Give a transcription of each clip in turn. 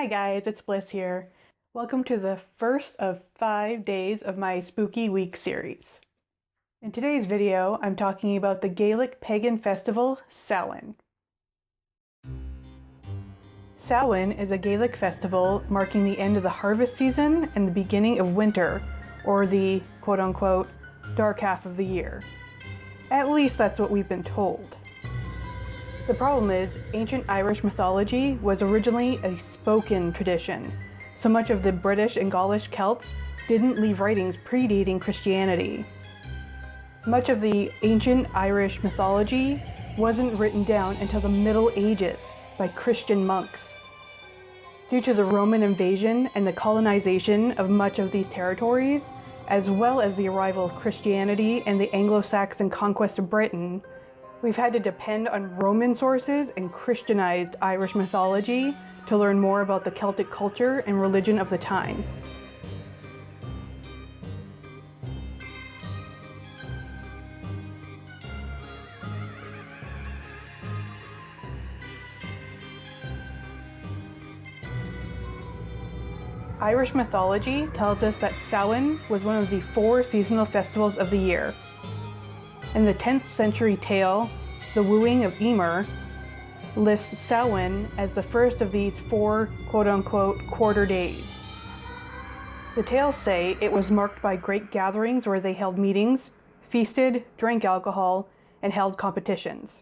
Hi guys, it's Bliss here. Welcome to the first of 5 days of my Spooky Week series. In today's video, I'm talking about the Gaelic pagan festival, Samhain. Samhain is a Gaelic festival marking the end of the harvest season and the beginning of winter, or the quote-unquote dark half of the year. At least that's what we've been told. The problem is, ancient Irish mythology was originally a spoken tradition. So much of the British and Gaulish Celts didn't leave writings predating Christianity. Much of the ancient Irish mythology wasn't written down until the Middle Ages by Christian monks. Due to the Roman invasion and the colonization of much of these territories, as well as the arrival of Christianity and the Anglo-Saxon conquest of Britain, we've had to depend on Roman sources and Christianized Irish mythology to learn more about the Celtic culture and religion of the time. Irish mythology tells us that Samhain was one of the 4 seasonal festivals of the year. In the 10th century tale, The Wooing of Emer, lists Samhain as the first of these 4 quote-unquote quarter days. The tales say it was marked by great gatherings where they held meetings, feasted, drank alcohol, and held competitions.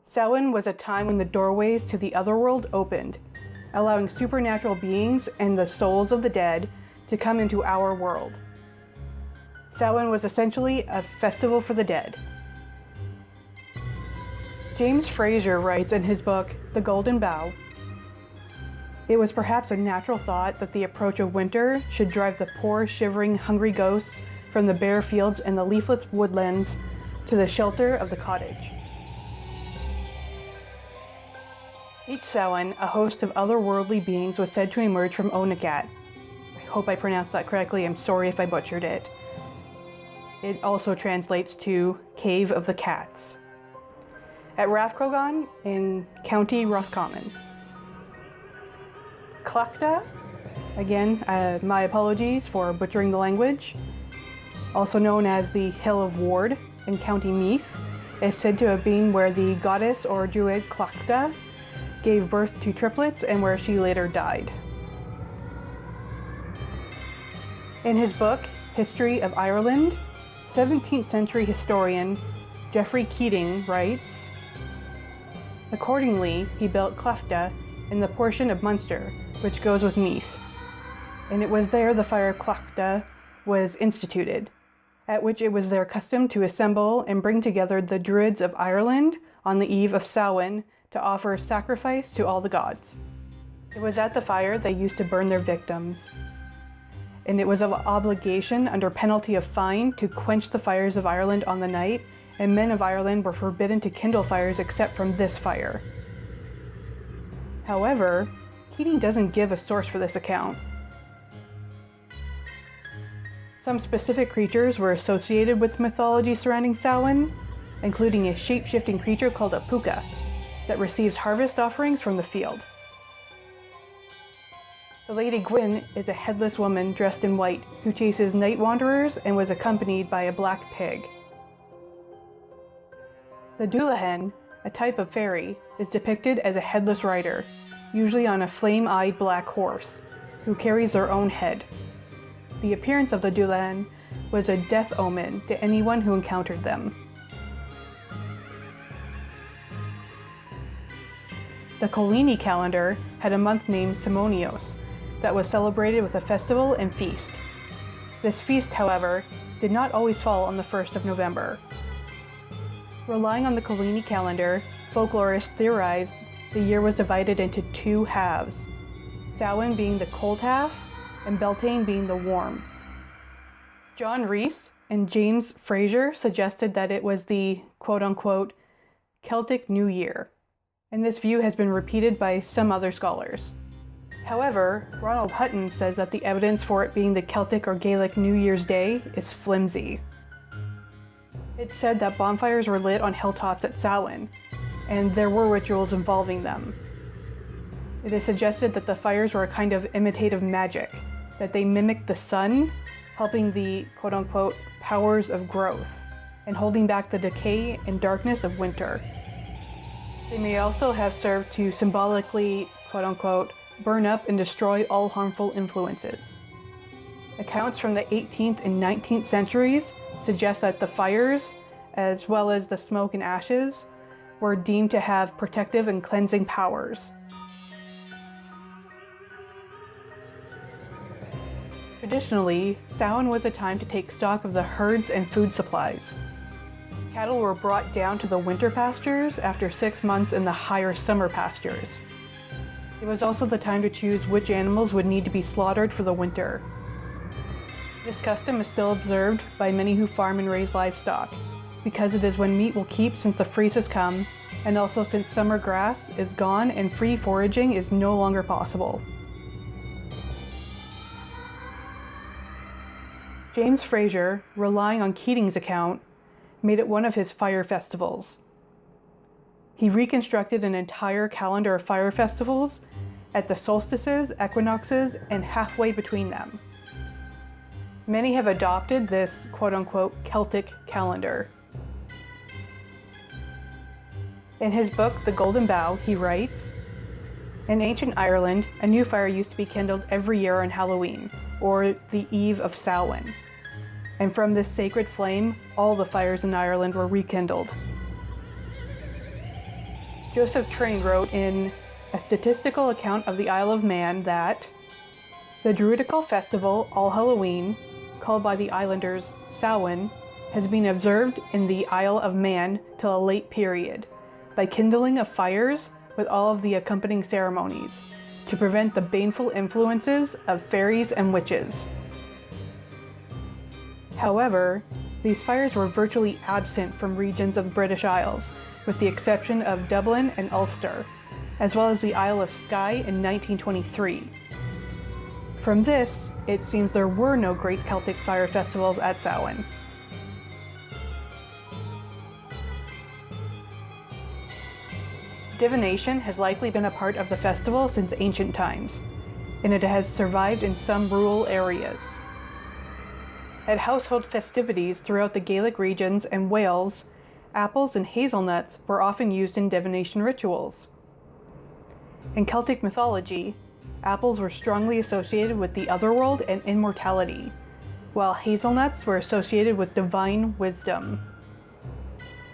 Samhain was a time when the doorways to the otherworld opened, allowing supernatural beings and the souls of the dead to come into our world. Samhain was essentially a festival for the dead. James Frazer writes in his book, The Golden Bough, "It was perhaps a natural thought that the approach of winter should drive the poor, shivering, hungry ghosts from the bare fields and the leafless woodlands to the shelter of the cottage." Each Samhain, a host of otherworldly beings was said to emerge from Onakat. I hope I pronounced that correctly, I'm sorry if I butchered it. It also translates to Cave of the Cats, at Rathcrogan in County Roscommon. Clachta, again, my apologies for butchering the language, also known as the Hill of Ward in County Meath, is said to have been where the goddess or druid Clachta gave birth to triplets and where she later died. In his book, History of Ireland, 17th century historian Geoffrey Keating writes, "Accordingly, he built Clachta in the portion of Munster which goes with Meath, and it was there the fire Clachta was instituted, at which it was their custom to assemble and bring together the Druids of Ireland on the eve of Samhain to offer sacrifice to all the gods. It was at the fire they used to burn their victims, and it was of obligation under penalty of fine to quench the fires of Ireland on the night, and men of Ireland were forbidden to kindle fires except from this fire." However, Keating doesn't give a source for this account. Some specific creatures were associated with mythology surrounding Samhain, including a shape-shifting creature called a puka that receives harvest offerings from the field. The Lady Gwyn is a headless woman dressed in white who chases night wanderers and was accompanied by a black pig. The Dullahan, a type of fairy, is depicted as a headless rider, usually on a flame-eyed black horse, who carries their own head. The appearance of the Dullahan was a death omen to anyone who encountered them. The Colini calendar had a month named Simonios that was celebrated with a festival and feast. This feast, however, did not always fall on the 1st of November. Relying on the Colini calendar, folklorists theorized the year was divided into 2 halves, Samhain being the cold half and Beltane being the warm. John Rees and James Frazer suggested that it was the quote-unquote Celtic New Year, and this view has been repeated by some other scholars. However, Ronald Hutton says that the evidence for it being the Celtic or Gaelic New Year's Day is flimsy. It's said that bonfires were lit on hilltops at Samhain, and there were rituals involving them. It is suggested that the fires were a kind of imitative magic, that they mimicked the sun, helping the quote-unquote powers of growth, and holding back the decay and darkness of winter. They may also have served to symbolically, quote-unquote, burn up and destroy all harmful influences. Accounts from the 18th and 19th centuries suggest that the fires, as well as the smoke and ashes, were deemed to have protective and cleansing powers. Traditionally, Samhain was a time to take stock of the herds and food supplies. Cattle were brought down to the winter pastures after 6 months in the higher summer pastures. It was also the time to choose which animals would need to be slaughtered for the winter. This custom is still observed by many who farm and raise livestock, because it is when meat will keep since the freeze has come, and also since summer grass is gone and free foraging is no longer possible. James Fraser, relying on Keating's account, made it one of his fire festivals. He reconstructed an entire calendar of fire festivals at the solstices, equinoxes, and halfway between them. Many have adopted this quote-unquote Celtic calendar. In his book, The Golden Bough, he writes, "In ancient Ireland, a new fire used to be kindled every year on Halloween, or the eve of Samhain. And from this sacred flame, all the fires in Ireland were rekindled." Joseph Train wrote in A Statistical Account of the Isle of Man that the Druidical festival, All Halloween, called by the islanders Samhain, has been observed in the Isle of Man till a late period, by kindling of fires with all of the accompanying ceremonies, to prevent the baneful influences of fairies and witches. However, these fires were virtually absent from regions of the British Isles, with the exception of Dublin and Ulster, as well as the Isle of Skye in 1923. From this, it seems there were no great Celtic fire festivals at Samhain. Divination has likely been a part of the festival since ancient times, and it has survived in some rural areas. At household festivities throughout the Gaelic regions and Wales, apples and hazelnuts were often used in divination rituals. In Celtic mythology, apples were strongly associated with the otherworld and immortality, while hazelnuts were associated with divine wisdom.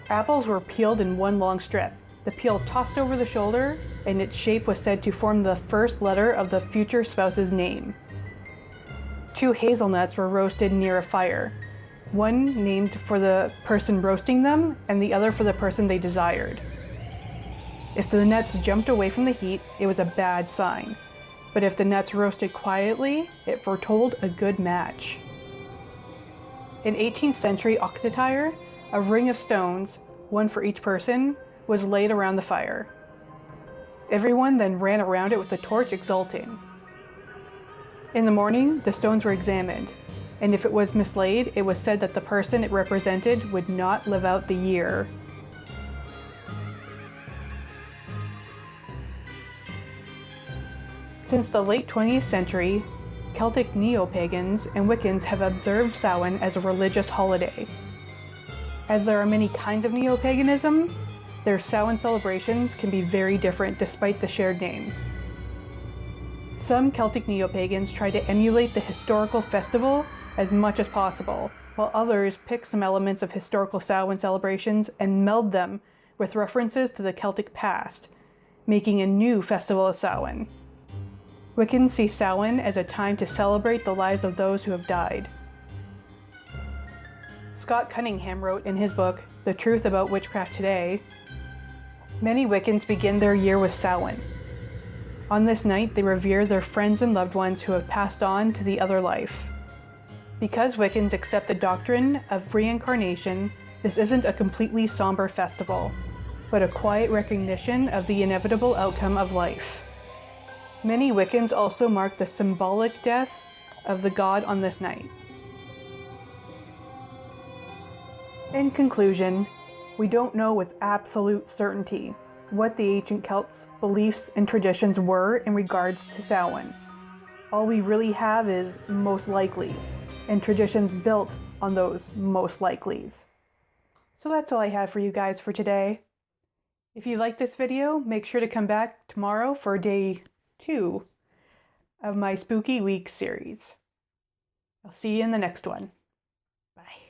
Apples were peeled in one long strip, the peel tossed over the shoulder, and its shape was said to form the first letter of the future spouse's name. 2 hazelnuts were roasted near a fire, one named for the person roasting them and the other for the person they desired. If the nuts jumped away from the heat, it was a bad sign, but if the nuts roasted quietly, it foretold a good match. In 18th century Ochtertyre, a ring of stones, one for each person, was laid around the fire. Everyone then ran around it with a torch exulting. In the morning, the stones were examined, and if it was mislaid, it was said that the person it represented would not live out the year. Since the late 20th century, Celtic neo-pagans and Wiccans have observed Samhain as a religious holiday. As there are many kinds of neo-paganism, their Samhain celebrations can be very different despite the shared name. Some Celtic neo-pagans try to emulate the historical festival as much as possible, while others pick some elements of historical Samhain celebrations and meld them with references to the Celtic past, making a new festival of Samhain. Wiccans see Samhain as a time to celebrate the lives of those who have died. Scott Cunningham wrote in his book, The Truth About Witchcraft Today, "Many Wiccans begin their year with Samhain. On this night, they revere their friends and loved ones who have passed on to the other life. Because Wiccans accept the doctrine of reincarnation, this isn't a completely somber festival, but a quiet recognition of the inevitable outcome of life. Many Wiccans also mark the symbolic death of the god on this night." In conclusion, we don't know with absolute certainty what the ancient Celts' beliefs and traditions were in regards to Samhain. All we really have is most likelies, and traditions built on those most likelies. So that's all I have for you guys for today. If you like this video, make sure to come back tomorrow for day 2 of my Spooky Week series. I'll see you in the next one. Bye.